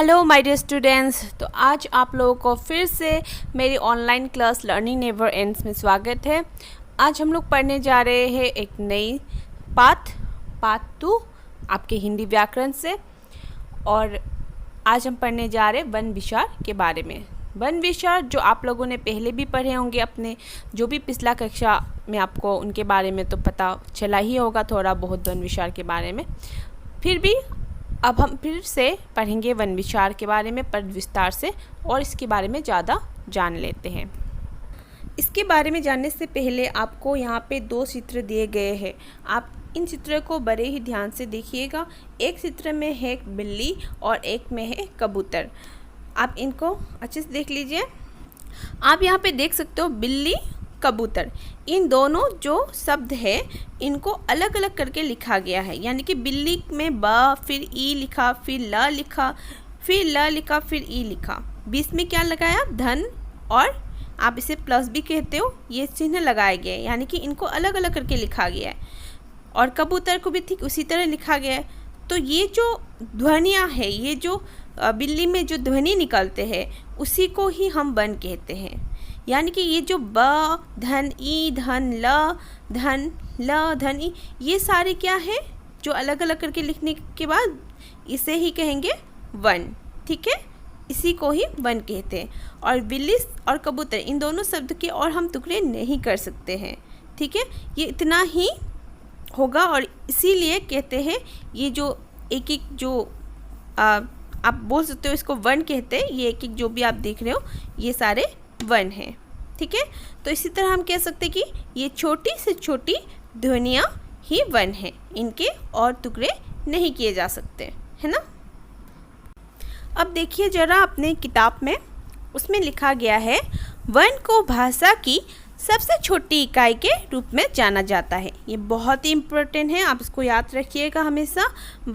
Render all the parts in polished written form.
Hello my dear students. तो आज आप लोगों को फिर से मेरी online class learning never ends में स्वागत है। आज हम लोग पढ़ने जा रहे हैं एक नई पार्ट 2 आपके हिंदी व्याकरण से। और आज हम पढ़ने जा रहे हैं वन विचार के बारे में। वन विचार जो आप लोगों ने पहले भी पढ़े होंगे, अपने जो भी पिछला कक्षा में आपको उनके बारे में तो पता चला ही होगा थोड़ा बहुत वन विचार के बारे में। फिर भी अब हम फिर से पढ़ेंगे वन विचार के बारे में पर विस्तार से, और इसके बारे में ज़्यादा जान लेते हैं। इसके बारे में जानने से पहले आपको यहाँ पे 2 चित्र दिए गए हैं। आप इन चित्रों को बड़े ही ध्यान से देखिएगा। एक चित्र में है बिल्ली और एक में है कबूतर। आप इनको अच्छे से देख लीजिए। आप यहाँ पे देख सकते हो बिल्ली कबूतर, इन दोनों जो शब्द है इनको अलग अलग करके लिखा गया है। यानी कि बिल्ली में ब, फिर ई लिखा, फिर ल लिखा, फिर ल लिखा, फिर ई लिखा। बीच में क्या लगाया? धन, और आप इसे प्लस भी कहते हो, ये चिन्ह लगाए गए, यानी कि इनको अलग अलग करके लिखा गया है। और कबूतर को भी ठीक उसी तरह लिखा गया है। तो ये जो ध्वनियाँ है, ये जो बिल्ली में जो ध्वनि निकलते हैं उसी को ही हम वन कहते हैं। यानी कि ये जो ब, धन, ई, धन, ल, धन, ई, ये सारे क्या है जो अलग अलग करके लिखने के बाद इसे ही कहेंगे वन। ठीक है, इसी को ही वन कहते हैं। और बिल्ली और कबूतर इन दोनों शब्द के और हम टुकड़े नहीं कर सकते हैं। ठीक है, ये इतना ही होगा और इसीलिए कहते हैं ये जो एक एक जो आप बोल सकते हो इसको वन कहते हैं। ये एक एक जो भी आप देख रहे हो ये सारे वन है। ठीक है, तो इसी तरह हम कह सकते हैं कि ये छोटी से छोटी ध्वनियाँ ही वन है, इनके और टुकड़े नहीं किए जा सकते, है ना। अब देखिए जरा अपने किताब में, उसमें लिखा गया है वन को भाषा की सबसे छोटी इकाई के रूप में जाना जाता है। ये बहुत ही इम्पोर्टेंट है, आप इसको याद रखिएगा हमेशा।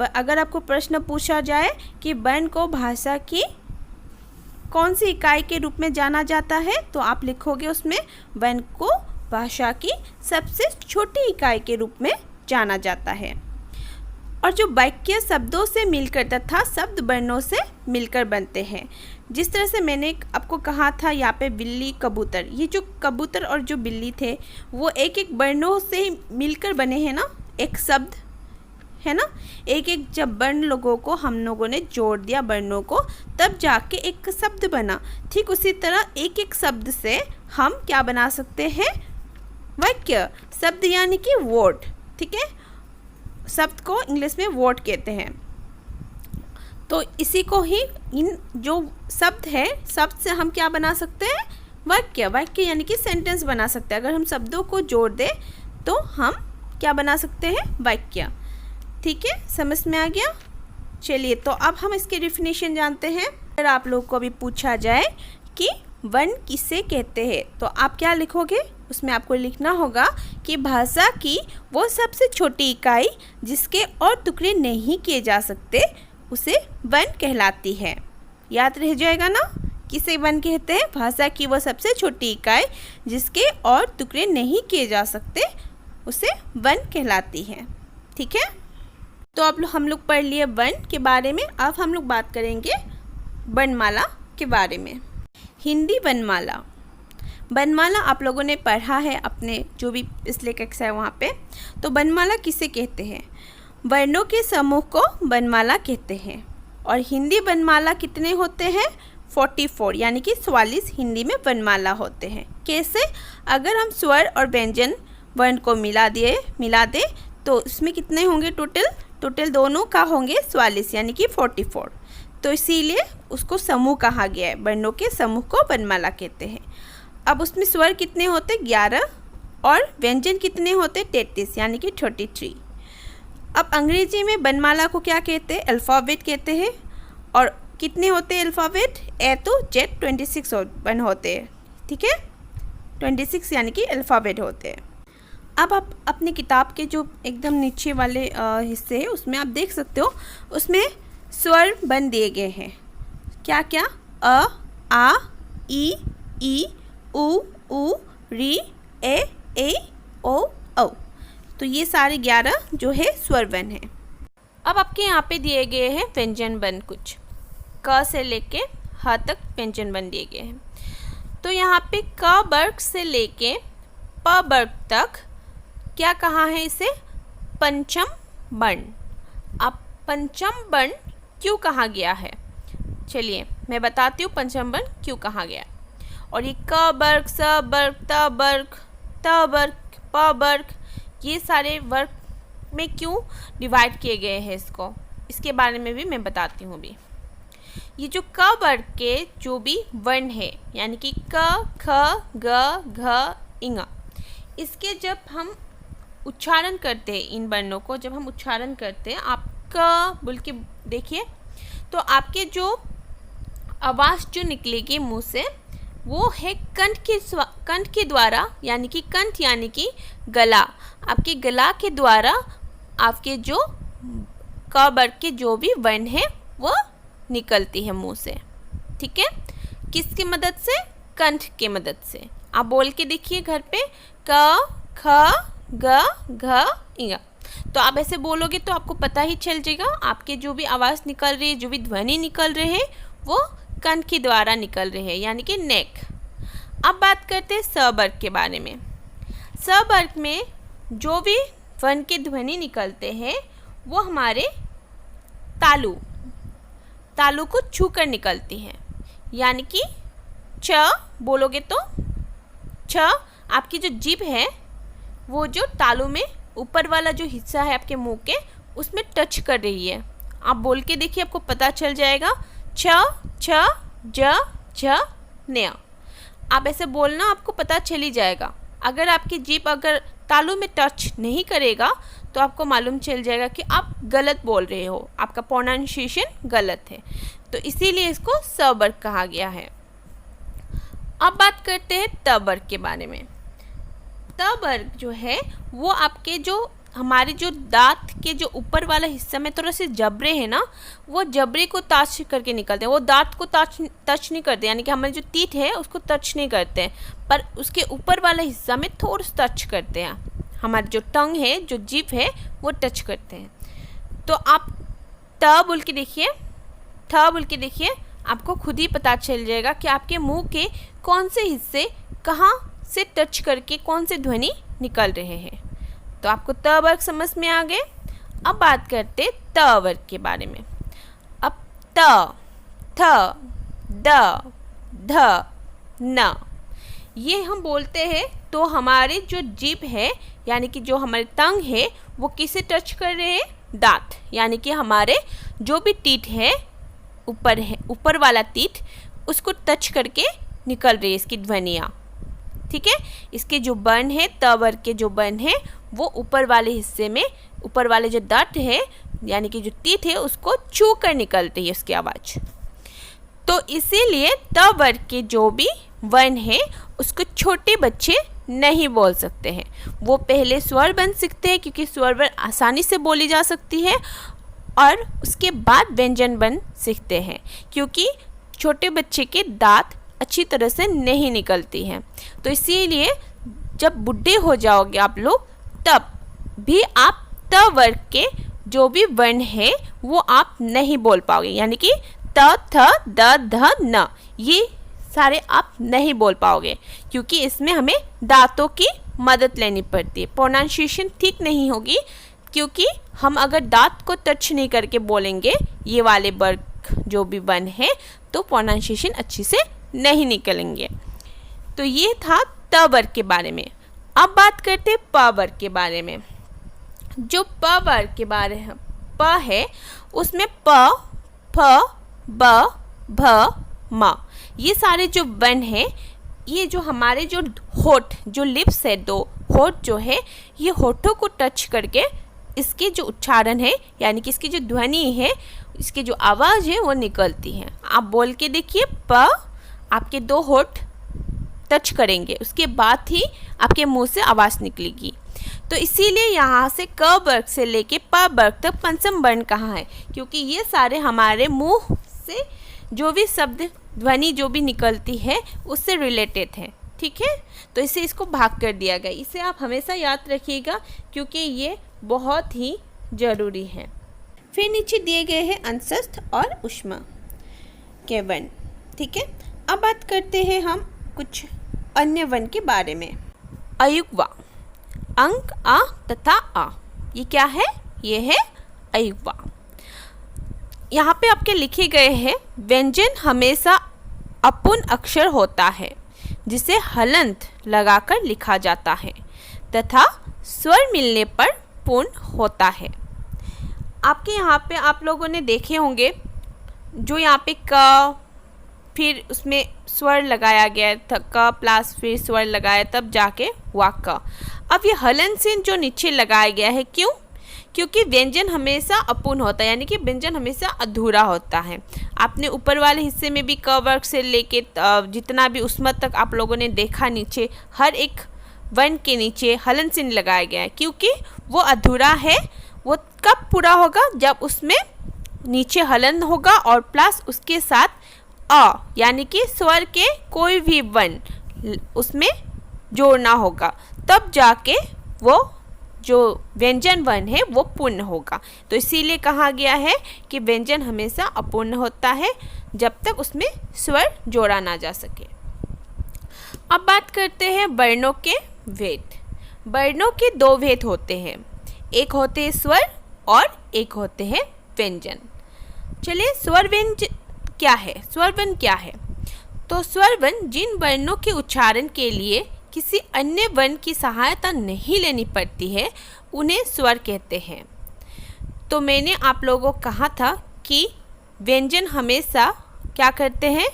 अगर आपको प्रश्न पूछा जाए कि वन को भाषा की कौन सी इकाई के रूप में जाना जाता है, तो आप लिखोगे उसमें वन को भाषा की सबसे छोटी इकाई के रूप में जाना जाता है। और जो वाक्य शब्दों से मिलकर तथा शब्द वर्णों से मिलकर बनते हैं। जिस तरह से मैंने आपको कहा था यहाँ पे बिल्ली कबूतर, ये जो कबूतर और जो बिल्ली थे वो एक एक वर्णों से मिलकर बने हैं ना, एक शब्द है ना। एक एक जब वर्ण लोगों को हम लोगों ने जोड़ दिया वर्णों को, तब जाके एक शब्द बना। ठीक उसी तरह एक एक शब्द से हम क्या बना सकते हैं? वाक्य। शब्द यानी कि वर्ड। ठीक है, शब्द को इंग्लिश में वर्ड कहते हैं। तो इसी को ही इन जो शब्द है, शब्द से हम क्या बना सकते हैं? वाक्य। वाक्य यानी कि सेंटेंस बना सकते हैं। अगर हम शब्दों को जोड़ दें तो हम क्या बना सकते हैं? वाक्य। ठीक है, समझ में आ गया। चलिए, तो अब हम इसके डेफिनेशन जानते हैं। अगर आप लोग को भी पूछा जाए कि वन किसे कहते हैं, तो आप क्या लिखोगे? उसमें आपको लिखना होगा कि भाषा की वो सबसे छोटी इकाई जिसके और टुकड़े नहीं किए जा सकते उसे वन कहलाती है। याद रह जाएगा ना, किसे वन कहते हैं? भाषा की वो सबसे छोटी इकाई जिसके और टुकड़े नहीं किए जा सकते उसे वन कहलाती है। ठीक है, तो अब हम लोग पढ़ लिए वन के बारे में। अब हम लोग बात करेंगे वर्णमाला के बारे में। हिंदी वर्णमाला। वर्णमाला आप लोगों ने पढ़ा है अपने जो भी पिछले कक्षा है वहाँ पे। तो वर्णमाला किसे कहते हैं? वर्णों के समूह को वर्णमाला कहते हैं। और हिंदी वर्णमाला कितने होते हैं? 44, यानी कि 44 हिंदी में वर्णमाला होते हैं। कैसे? अगर हम स्वर और व्यंजन वर्ण को मिला दे तो इसमें कितने होंगे? टोटल दोनों का होंगे 44, यानी कि 44। तो इसीलिए उसको समूह कहा गया है। वर्णों के समूह को वर्णमाला कहते हैं। अब उसमें स्वर कितने होते? 11, और व्यंजन कितने होते? 33, यानी कि 33। अब अंग्रेजी में वर्णमाला को क्या कहते हैं? अल्फ़ाबेट कहते हैं। और कितने होते हैं alphabet? A to Z 26 one होते हैं। ठीक है, 26 यानी कि अल्फ़ाबेट होते हैं। अब आप अपनी किताब के जो एकदम नीचे वाले हिस्से हैं उसमें आप देख सकते हो, उसमें स्वर बन दिए गए हैं। क्या क्या? अ, आ, ई, उ, री, ए, ओ, औ। तो ये सारे 11 जो है स्वर वन है। अब आपके यहाँ पे दिए गए हैं व्यंजन वन कुछ। क से लेके ह तक व्यंजन बन दिए गए हैं। तो यहाँ पे क वर्ग से लेके प वर्ग तक क्या कहा है इसे? पंचम वर्ण। अब पंचम वर्ण क्यों कहा गया है? चलिए मैं बताती हूँ पंचम वर्ण क्यों कहा गया। और ये क वर्ग, स वर्ग, त वर्ग, त वर्ग, प वर्ग, ये सारे वर्ग में क्यों डिवाइड किए गए हैं इसके बारे में भी मैं बताती हूँ अभी। ये जो क वर्ग के जो भी वर्ण है यानी कि क, ख, ग, घ, ङ, इसके जब हम उच्चारण करते हैं, इन वर्णों को जब हम उच्चारण करते हैं, आप क बोल के देखिए तो आपके जो आवाज़ जो निकलेगी मुंह से वो है कंठ के द्वारा, यानी कि कंठ यानी कि गला, आपके गला के द्वारा आपके जो क वर्ग के जो भी वर्ण है वो निकलती है मुंह से। ठीक है, किसकी मदद से? कंठ के मदद से। आप बोल के देखिए घर पे, क, ख, ग, घ, ङ। तो आप ऐसे बोलोगे तो आपको पता ही चल जाएगा आपके जो भी आवाज़ निकल रही है, जो भी ध्वनि निकल रहे हैं वो कंठ के द्वारा निकल रहे हैं, यानी कि नेक। अब बात करते हैं स वर्ग के बारे में। स वर्ग में जो भी वर्ण के ध्वनि निकलते हैं वो हमारे तालु को छू कर निकलती हैं, यानी कि च बोलोगे तो छ, आपकी जो जीभ है वो जो तालु में ऊपर वाला जो हिस्सा है आपके मुंह के उसमें टच कर रही है। आप बोल के देखिए, आपको पता चल जाएगा। छ, छ, ज, झ, न्य। आप ऐसे बोलना, आपको पता चल ही जाएगा। अगर आपकी जीभ अगर तालु में टच नहीं करेगा तो आपको मालूम चल जाएगा कि आप गलत बोल रहे हो, आपका प्रोनाउंसिएशन गलत है। तो इसीलिए इसको स वर्ग कहा गया है। अब बात करते हैं त वर्ग के बारे में। त वर्ग जो है वो आपके जो हमारे जो दांत के जो ऊपर वाला हिस्सा में थोड़ा से जबड़े हैं ना, वो जबड़े को टच करके निकलते हैं। वो दांत को टच नहीं करते, यानी कि हमारी जो टीथ है उसको टच नहीं करते हैं, पर उसके ऊपर वाला हिस्सा में थोड़ा सा टच करते हैं। हमारी जो टंग है, जो जीभ है, वो टच करते हैं। तो आप त बोल के देखिए, थ बोल के देखिए, आपको खुद ही पता चल जाएगा कि आपके मुंह के कौन से हिस्से कहाँ से टच करके कौन से ध्वनि निकल रहे हैं। तो आपको त वर्ग समझ में आ गए। अब बात करते त वर्ग के बारे में। अब त, थ, द, ध, न, ये हम बोलते हैं तो हमारे जो जीभ है यानी कि जो हमारी टंग है वो किसे टच कर रहे हैं? दांत, यानी कि हमारे जो भी टीथ है ऊपर वाला टीथ, उसको टच करके निकल रही है इसकी ध्वनियाँ। ठीक है, इसके जो वर्ण है, त वर्ग के जो वर्ण है वो ऊपर वाले हिस्से में, ऊपर वाले जो दांत है यानी कि जो टीथ है उसको छू कर निकलती है उसकी आवाज़। तो इसीलिए त वर्ग के जो भी वर्ण है उसको छोटे बच्चे नहीं बोल सकते हैं। वो पहले स्वर बन सीखते हैं क्योंकि स्वर वर्ण आसानी से बोली जा सकती है, और उसके बाद व्यंजन बन सीखते हैं क्योंकि छोटे बच्चे के दांत अच्छी तरह से नहीं निकलती हैं। तो इसीलिए जब बूढ़े हो जाओगे आप लोग तब भी आप त वर्ग के जो भी वर्ण है वो आप नहीं बोल पाओगे, यानी कि त, थ, द, ध, न, ये सारे आप नहीं बोल पाओगे क्योंकि इसमें हमें दांतों की मदद लेनी पड़ती है। प्रोनाउंसिएशन ठीक नहीं होगी क्योंकि हम अगर दांत को टच नहीं करके बोलेंगे ये वाले वर्ग जो भी वर्ण है तो प्रोनाउंसिएशन अच्छी से नहीं निकलेंगे। तो ये था त वर्ग के बारे में। अब बात करते हैं प वर्ग के बारे में। जो प वर्ग के बारे में प है उसमें प, फ, ब, भ, म, ये सारे जो वर्ण हैं, ये जो हमारे जो होठ, जो लिप्स है, दो होठ जो है, ये होठों को टच करके इसके जो उच्चारण है यानी कि इसकी जो ध्वनि है, इसकी जो आवाज़ है वो निकलती है। आप बोल के देखिए, प, आपके दो होठ टच करेंगे उसके बाद ही आपके मुंह से आवाज़ निकलेगी। तो इसीलिए यहाँ से क वर्ग से लेके प वर्ग तक पंचम वर्ण कहा है क्योंकि ये सारे हमारे मुंह से जो भी शब्द ध्वनि जो भी निकलती है उससे रिलेटेड है। ठीक है, तो इसे इसको भाग कर दिया गया। इसे आप हमेशा याद रखिएगा क्योंकि ये बहुत ही ज़रूरी है। फिर नीचे दिए गए हैं अंतस्थ और ऊष्मा। के वर्ण। ठीक है, अब बात करते हैं हम कुछ अन्य वर्ण के बारे में। अयुग्वा, अंक आ तथा आ, ये क्या है? ये है अयुग्वा। यहाँ पे आपके लिखे गए हैं व्यंजन हमेशा अपूर्ण अक्षर होता है जिसे हलंत लगाकर लिखा जाता है तथा स्वर मिलने पर पूर्ण होता है। आपके यहाँ पे आप लोगों ने देखे होंगे जो यहाँ पे क, फिर उसमें स्वर लगाया गया था, क प्लस फिर स्वर लगाया तब जाके हुआ क। अब ये हलन चिन्ह जो नीचे लगाया गया है, क्यों? क्योंकि व्यंजन हमेशा अपूर्ण होता है, यानी कि व्यंजन हमेशा अधूरा होता है। आपने ऊपर वाले हिस्से में भी क वर्ग से लेके जितना भी उसमत तक आप लोगों ने देखा, नीचे हर एक वर्ण के नीचे हलन चिन्ह लगाया गया है, क्योंकि वो अधूरा है। वो कब पूरा होगा? जब उसमें नीचे हलन होगा और प्लस उसके साथ अ, यानी कि स्वर के कोई भी वर्ण उसमें जोड़ना होगा, तब जाके वो जो व्यंजन वर्ण है वो पूर्ण होगा। तो इसीलिए कहा गया है कि व्यंजन हमेशा अपूर्ण होता है जब तक उसमें स्वर जोड़ा ना जा सके। अब बात करते हैं वर्णों के भेद। वर्णों के दो भेद होते हैं, एक होते हैं स्वर और एक होते हैं व्यंजन। चलिए, स्वर व्यंजन क्या है? स्वर वर्ण क्या है? तो स्वर वर्ण जिन वर्णों के उच्चारण के लिए किसी अन्य वर्ण की सहायता नहीं लेनी पड़ती है उन्हें स्वर कहते हैं। तो मैंने आप लोगों को कहा था कि व्यंजन हमेशा क्या करते हैं?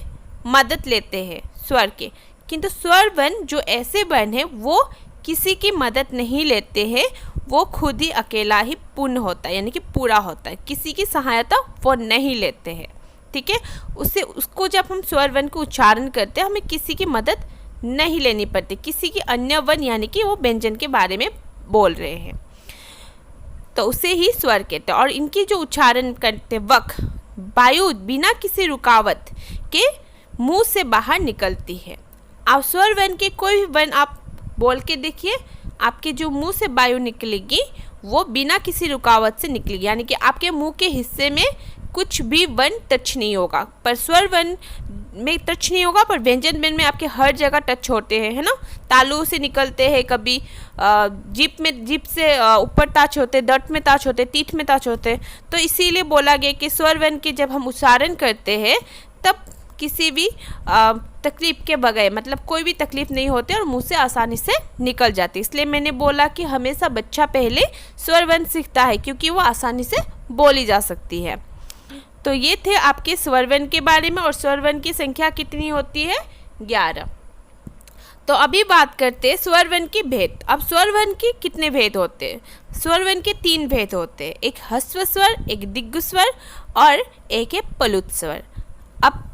मदद लेते हैं स्वर के, किंतु स्वर वर्ण जो ऐसे वर्ण हैं वो किसी की मदद नहीं लेते हैं, वो खुद ही अकेला ही पूर्ण होता है, यानी कि पूरा होता है, किसी की सहायता वो नहीं लेते हैं। ठीक है, उसको जब हम स्वर वर्ण को उच्चारण करते हैं हमें किसी की मदद नहीं लेनी पड़ती, किसी की अन्य वर्ण, यानी कि वो व्यंजन के बारे में बोल रहे हैं तो उसे ही स्वर कहते हैं। और इनकी जो उच्चारण करते वक्त वायु बिना किसी रुकावट के मुंह से बाहर निकलती है। आप स्वर वर्ण के कोई भी वर्ण आप बोल के देखिए, आपके जो मुंह से वायु निकलेगी वो बिना किसी रुकावट से निकलेगी, यानी कि आपके मुंह के हिस्से में कुछ भी वर्ण टच नहीं होगा। पर स्वर वर्ण में टच नहीं होगा, पर व्यंजन वर्ण में आपके हर जगह टच होते हैं, है ना। तालु से निकलते हैं, कभी जीभ से ऊपर टच होते, दंत में टच होते, तीठ में टच होते। तो इसीलिए बोला गया कि स्वर वर्ण के जब हम उच्चारण करते हैं तब किसी भी तकलीफ के बगैर, मतलब कोई भी तकलीफ नहीं होती और मुंह से आसानी से निकल जाती। इसलिए मैंने बोला कि हमेशा बच्चा पहले स्वर वर्ण सीखता है क्योंकि वो आसानी से बोली जा सकती है। तो ये थे आपके स्वर वर्ण के बारे में। और स्वर वर्ण की संख्या कितनी होती है? 11। तो अभी बात करते हैं स्वर वर्ण के भेद। अब स्वर वर्ण के कितने भेद होते हैं? स्वर वर्ण के 3 भेद होते हैं, एक ह्रस्व स्वर, एक दीर्घ स्वर और एक है प्लुत स्वर। अब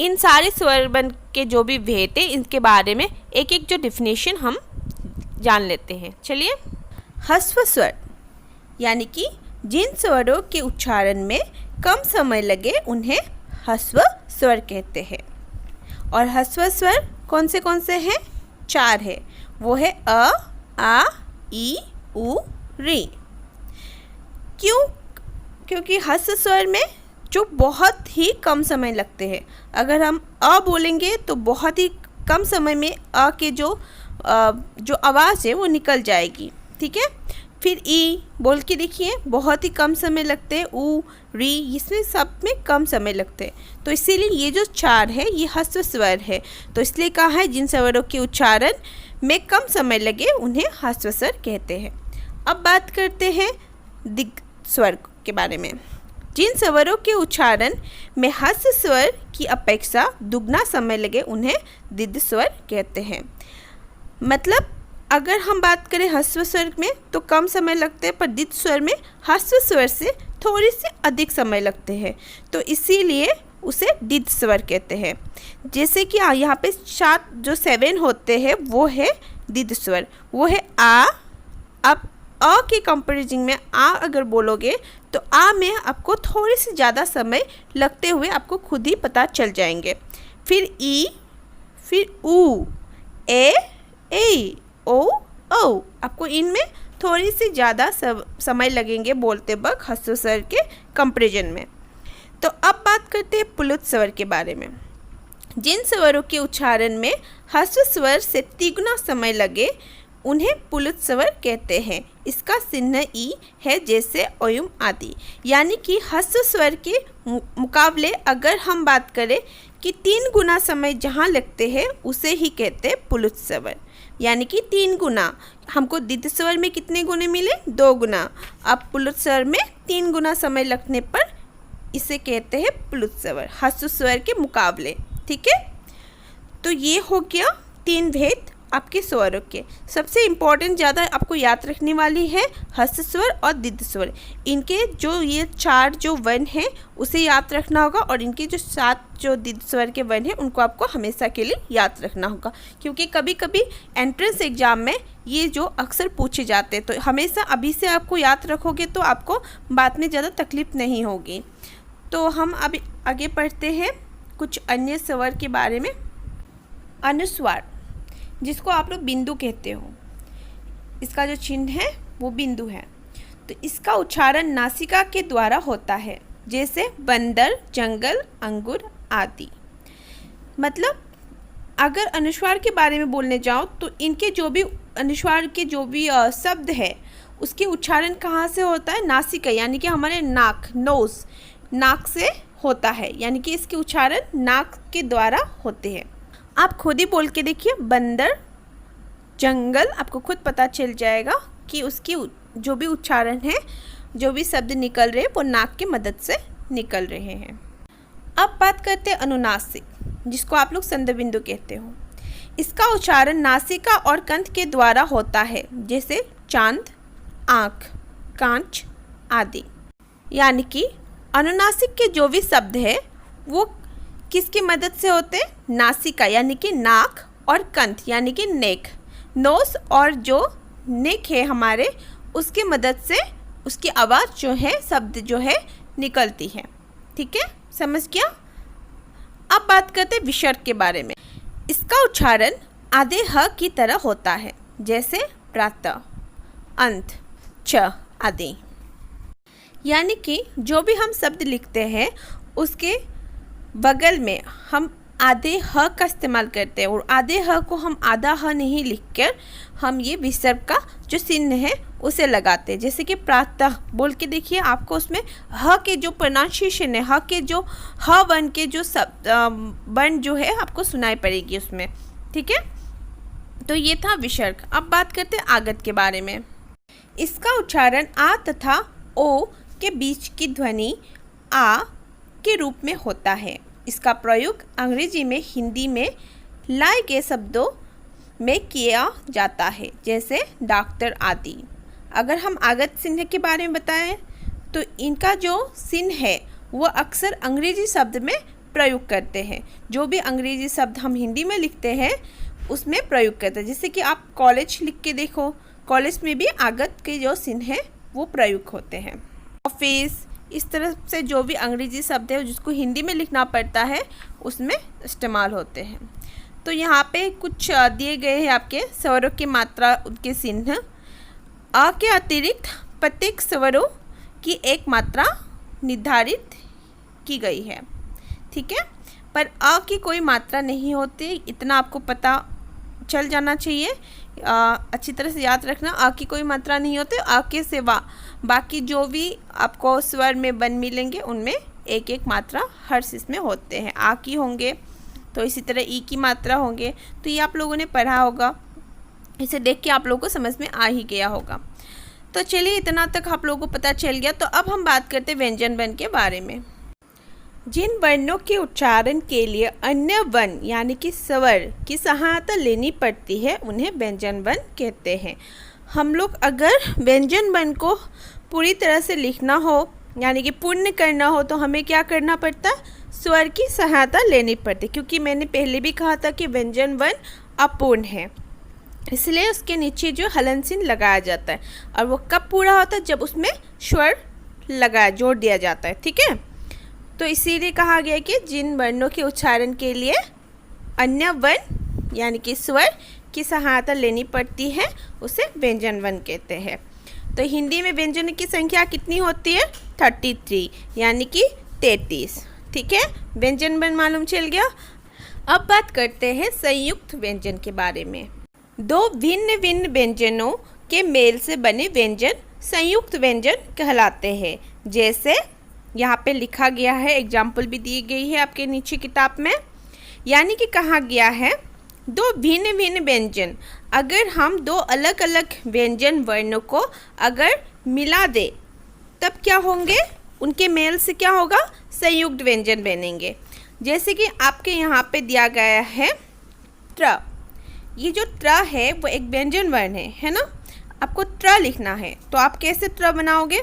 इन सारे स्वर वर्ण के जो भी भेद है इनके बारे में एक एक जो डिफिनेशन हम जान लेते हैं। चलिए, ह्रस्व स्वर यानी कि जिन स्वरों के उच्चारण में कम समय लगे उन्हें ह्रस्व स्वर कहते हैं। और ह्रस्व स्वर कौन से हैं? 4 है। वो है अ, आ, ई, उ, री। क्यों? क्योंकि ह्रस्व स्वर में जो बहुत ही कम समय लगते हैं। अगर हम अ बोलेंगे तो बहुत ही कम समय में अ के जो आवाज़ है वो निकल जाएगी। ठीक है, फिर ई बोल के देखिए, बहुत ही कम समय लगते हैं। उ, री, इसमें सब में कम समय लगते हैं। तो इसीलिए ये जो 4 है ये ह्रस्व स्वर है। तो इसलिए कहा है जिन स्वरों के उच्चारण में कम समय लगे उन्हें ह्रस्व स्वर कहते हैं। अब बात करते हैं दीर्घ स्वर के बारे में। जिन स्वरों के उच्चारण में ह्रस्व स्वर की अपेक्षा दुगना समय लगे उन्हें दीर्घ स्वर कहते हैं। मतलब अगर हम बात करें ह्रस्व स्वर में तो कम समय लगते हैं, पर दीर्घ स्वर में ह्रस्व स्वर से थोड़ी सी अधिक समय लगते हैं, तो इसीलिए उसे दीर्घ स्वर कहते हैं। जैसे कि यहाँ पे 7 होते हैं वो है दीर्घ स्वर, वो है आ। अब अ के कंपैरिजन में आ अगर बोलोगे तो आ में आपको थोड़ी सी ज़्यादा समय लगते हुए आपको खुद ही पता चल जाएंगे। फिर ई, फिर ऊ, ए, ओ, औ। आपको इनमें थोड़ी सी ज़्यादा समय लगेंगे बोलते वक्त ह्रस्व स्वर के कंपैरिजन में। तो अब बात करते हैं पुलुत स्वर के बारे में। जिन स्वरों के उच्चारण में ह्रस्व स्वर से तिगुना समय लगे उन्हें पुलुत स्वर कहते हैं। इसका चिन्ह ई है, जैसे ओयुम आदि। यानी कि ह्रस्व स्वर के मुकाबले अगर हम बात करें कि 3 गुना समय जहाँ लगते हैं उसे ही कहते हैं पुलुत स्वर। यानी कि 3 गुना। हमको दीर्घ स्वर में कितने गुने मिले? 2 गुना। अब पुलुत स्वर में 3 गुना समय लगने पर इसे कहते हैं पुलुत स्वर, ह्रस्व स्वर के मुकाबले। ठीक है, तो ये हो गया 3 भेद आपके स्वरों के। सबसे इम्पॉर्टेंट ज़्यादा आपको याद रखने वाली है ह्रस्व स्वर और दीर्घ स्वर। इनके जो ये 4 जो वर्ण हैं उसे याद रखना होगा, और इनके जो 7 जो दीर्घ स्वर के वर्ण हैं उनको आपको हमेशा के लिए याद रखना होगा, क्योंकि कभी कभी एंट्रेंस एग्जाम में ये जो अक्सर पूछे जाते हैं। तो हमेशा अभी से आपको याद रखोगे तो आपको बाद में ज़्यादा तकलीफ नहीं होगी। तो हम अभी आगे पढ़ते हैं कुछ अन्य स्वर के बारे में। अनुस्वार, जिसको आप लोग बिंदु कहते हो, इसका जो चिन्ह है वो बिंदु है। तो इसका उच्चारण नासिका के द्वारा होता है, जैसे बंदर, जंगल, अंगूर आदि। मतलब अगर अनुस्वार के बारे में बोलने जाओ तो इनके जो भी अनुस्वार के जो भी शब्द है उसके उच्चारण कहाँ से होता है? नासिका, यानी कि हमारे नाक, नोज, नाक से होता है। यानी कि इसके उच्चारण नाक के द्वारा होते हैं। आप खुद ही बोल के देखिए, बंदर, जंगल, आपको खुद पता चल जाएगा कि उसकी जो भी उच्चारण है, जो भी शब्द निकल रहे हैं वो नाक की मदद से निकल रहे हैं। अब बात करते हैं अनुनासिक, जिसको आप लोग संध बिंदु कहते हो। इसका उच्चारण नासिका और कंठ के द्वारा होता है, जैसे चांद, आँख, कांच आदि। यानी कि अनुनासिक के जो भी शब्द है वो किसकी मदद से होते हैं? नासिका यानी कि नाक, और कंठ यानी कि नेक, नोस, और जो नेक है हमारे उसकी मदद से उसकी आवाज़ जो है, शब्द जो है निकलती है। ठीक है, समझ गया? अब बात करते हैं विसर्ग के बारे में। इसका उच्चारण आधे ह की तरह होता है, जैसे प्रातः, अंत, च आदि। यानी कि जो भी हम शब्द लिखते हैं उसके बगल में हम आधे ह का इस्तेमाल करते हैं, और आधे ह को हम आधा ह नहीं लिखकर हम ये विसर्ग का जो चिन्ह है उसे लगाते हैं। जैसे कि प्रातः बोल के देखिए, आपको उसमें ह के जो प्रोनाउंसिएशन है, ह के जो ह वर्ण के जो शब्द वर्ण जो है आपको सुनाई पड़ेगी उसमें। ठीक है, तो ये था विसर्ग। अब बात करते हैं आगत के बारे में। इसका उच्चारण आ तथा ओ के बीच की ध्वनि आ के रूप में होता है। इसका प्रयोग अंग्रेजी में, हिंदी में लाए गए शब्दों में किया जाता है, जैसे डॉक्टर आदि। अगर हम आगत चिन्ह के बारे में बताएं तो इनका जो चिन्ह है वो अक्सर अंग्रेजी शब्द में प्रयोग करते हैं। जो भी अंग्रेजी शब्द हम हिंदी में लिखते हैं उसमें प्रयोग करते हैं। जैसे कि आप कॉलेज लिख के देखो, कॉलेज में भी आगत के जो चिन्ह है वो प्रयोग होते हैं। ऑफिस, इस तरह से जो भी अंग्रेजी शब्द है जिसको हिंदी में लिखना पड़ता है उसमें इस्तेमाल होते हैं। तो यहाँ पे कुछ दिए गए हैं आपके स्वरों की मात्रा, उनके चिन्ह। अ के अतिरिक्त प्रत्येक स्वरों की एक मात्रा निर्धारित की गई है। ठीक है, पर अ की कोई मात्रा नहीं होती, इतना आपको पता चल जाना चाहिए। अच्छी तरह से याद रखना, आ की कोई मात्रा नहीं होती। आ के सिवा बाकी जो भी आपको स्वर में बन मिलेंगे उनमें एक एक मात्रा हर चीज़ में होते हैं। आ की होंगे तो इसी तरह ई की मात्रा होंगे। तो ये आप लोगों ने पढ़ा होगा, इसे देख के आप लोगों को समझ में आ ही गया होगा। तो चलिए, इतना तक आप लोगों को पता चल गया। तो अब हम बात करते हैं व्यंजन वर्ण के बारे में। जिन वर्णों के उच्चारण के लिए अन्य वर्ण यानी कि स्वर की सहायता लेनी पड़ती है उन्हें व्यंजन वर्ण कहते हैं। हम लोग अगर व्यंजन वर्ण को पूरी तरह से लिखना हो यानी कि पूर्ण करना हो तो हमें क्या करना पड़ता है? स्वर की सहायता लेनी पड़ती है, क्योंकि मैंने पहले भी कहा था कि व्यंजन वर्ण अपूर्ण है, इसलिए उसके नीचे जो हलन चिन्ह लगाया जाता है। और वो कब पूरा होता है? जब उसमें स्वर जोड़ दिया जाता है। ठीक है, तो इसीलिए कहा गया कि जिन वर्णों के उच्चारण के लिए अन्य वर्ण यानी कि स्वर की सहायता लेनी पड़ती है उसे व्यंजन वर्ण कहते हैं। तो हिंदी में व्यंजनों की संख्या कितनी होती है? 33, यानी कि 33। ठीक है, व्यंजन वर्ण मालूम चल गया। अब बात करते हैं संयुक्त व्यंजन के बारे में। दो भिन्न भिन्न व्यंजनों के मेल से बने व्यंजन संयुक्त व्यंजन कहलाते हैं। जैसे यहाँ पे लिखा गया है, एग्जाम्पल भी दी गई है आपके नीचे किताब में। यानी कि कहा गया है दो भिन्न भिन्न व्यंजन, अगर हम दो अलग अलग व्यंजन वर्णों को अगर मिला दे तब क्या होंगे, उनके मेल से क्या होगा, संयुक्त व्यंजन बनेंगे। जैसे कि आपके यहाँ पे दिया गया है त्र। ये जो त्र है वो एक व्यंजन वर्ण है ना। आपको त्र लिखना है तो आप कैसे त्र बनाओगे,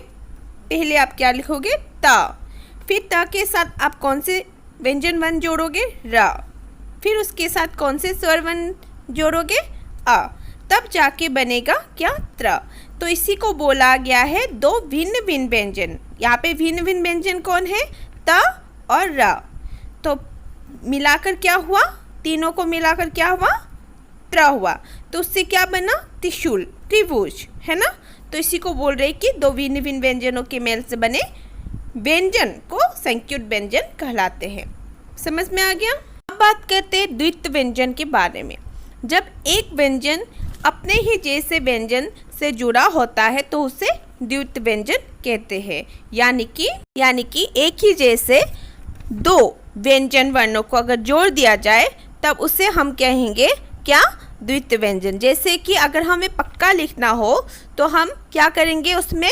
पहले आप क्या लिखोगे, त। फिर त के साथ आप कौन से व्यंजन वर्ण जोड़ोगे, र। फिर उसके साथ कौन से स्वर वर्ण जोड़ोगे, अ। तब जाके बनेगा क्या, त्र। तो इसी को बोला गया है दो भिन्न भिन्न व्यंजन। यहाँ पे भिन्न भिन्न व्यंजन कौन है, त और र। तो मिलाकर क्या हुआ, तीनों को मिलाकर क्या हुआ, त्र हुआ। तो उससे क्या बना, त्रिशूल, त्रिभुज, है ना। तो इसी को बोल रहे कि दो भिन्न भिन्न व्यंजनों के मेल से बने व्यंजन को संयुक्त व्यंजन कहलाते हैं। समझ में आ गया। अब बात करते हैं द्वित्व व्यंजन के बारे में। जब एक व्यंजन अपने ही जैसे व्यंजन से जुड़ा होता है तो उसे द्वित्व व्यंजन कहते हैं। यानी कि एक ही जैसे दो व्यंजन वर्णों को अगर जोड़ दिया जाए तब उसे हम कहेंगे क्या, द्वित्व व्यंजन। जैसे कि अगर हमें पक्का लिखना हो तो हम क्या करेंगे, उसमें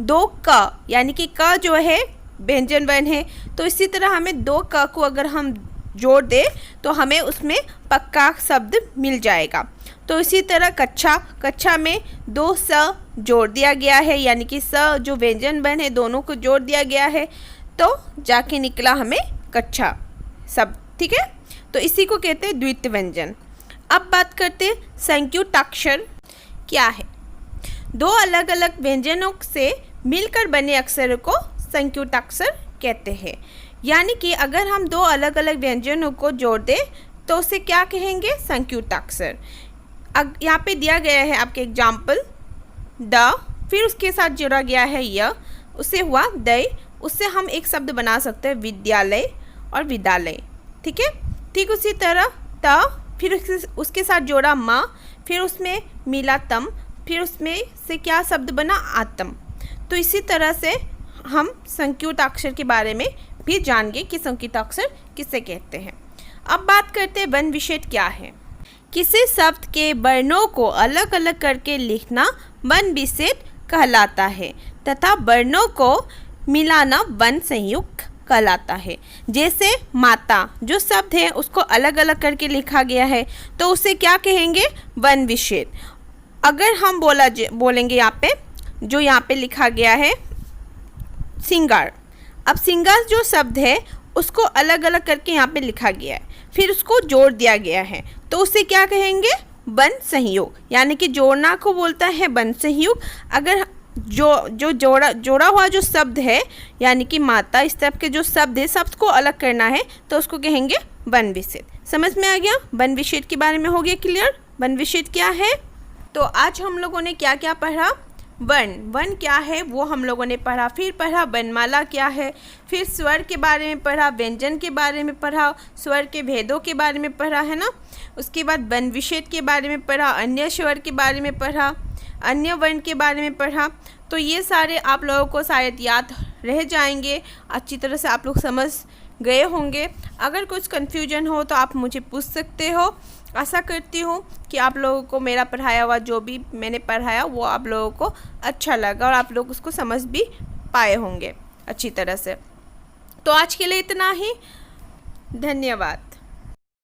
दो क, यानी कि क जो है व्यंजन वर्ण है, तो इसी तरह हमें दो क को अगर हम जोड़ दें तो हमें उसमें पक्का शब्द मिल जाएगा। तो इसी तरह कक्षा में दो स जोड़ दिया गया है, यानी कि स जो व्यंजन वर्ण है दोनों को जोड़ दिया गया है, तो जाके निकला हमें कक्षा शब्द। ठीक है, तो इसी को कहते हैं द्वित्व व्यंजन। अब बात करते हैं संयुक्ताक्षर क्या है। दो अलग अलग व्यंजनों से मिलकर बने अक्षरों को संयुक्ताक्षर कहते हैं। यानी कि अगर हम दो अलग अलग व्यंजनों को जोड़ दें तो उसे क्या कहेंगे, संयुक्ताक्षर। यहाँ पे दिया गया है आपके एग्जाम्पल द, फिर उसके साथ जोड़ा गया है य, उससे हुआ दय। उससे हम एक शब्द बना सकते हैं विद्यालय और विद्यालय। ठीक है, ठीक उसी तरह त, फिर उसके साथ जोड़ा म, फिर उसमें मिला तम, फिर उसमें से क्या शब्द बना, आत्म। तो इसी तरह से हम संयुक्ताक्षर के बारे में भी जानेंगे कि संयुक्ताक्षर किसे कहते हैं। अब बात करते हैं वर्ण विच्छेद क्या है। किसी शब्द के वर्णों को अलग अलग करके लिखना वर्ण विच्छेद कहलाता है तथा वर्णों को मिलाना वर्ण संयुक्त कहलाता है। जैसे माता जो शब्द है उसको अलग अलग करके लिखा गया है तो उसे क्या कहेंगे, वर्ण विच्छेद। अगर हम बोलेंगे यहाँ पे, जो यहाँ पे लिखा गया है सिंगार। अब सिंगार जो शब्द है उसको अलग अलग करके यहाँ पे लिखा गया है, फिर उसको जोड़ दिया गया है, तो उसे क्या कहेंगे, वर्ण संयोग। यानी कि जोड़ना को बोलता है वर्ण संयोग। अगर जो जोड़ा हुआ जो शब्द है, यानी कि माता, इस तरह के जो शब्द है, शब्द को अलग करना है तो उसको कहेंगे वर्ण विच्छेद। समझ में आ गया। वर्ण विच्छेद के बारे में हो गया क्लियर, वर्ण विच्छेद क्या है। तो आज हम लोगों ने क्या क्या पढ़ा, वर्ण क्या है वो हम लोगों ने पढ़ा, फिर पढ़ा वर्णमाला क्या है, फिर स्वर के बारे में पढ़ा, व्यंजन के बारे में पढ़ा, स्वर के भेदों के बारे में पढ़ा, है ना। उसके बाद वर्ण विच्छेद के बारे में पढ़ा, अन्य स्वर के बारे में पढ़ा, अन्य वर्ण के बारे में पढ़ा। तो ये सारे आप लोगों को शायद याद रह जाएंगे, अच्छी तरह से आप लोग समझ गए होंगे। अगर कुछ कन्फ्यूजन हो तो आप मुझे पूछ सकते हो। आशा करती हूँ कि आप लोगों को मेरा पढ़ाया हुआ जो भी मैंने पढ़ाया वो आप लोगों को अच्छा लगा और आप लोग उसको समझ भी पाए होंगे अच्छी तरह से। तो आज के लिए इतना ही, धन्यवाद।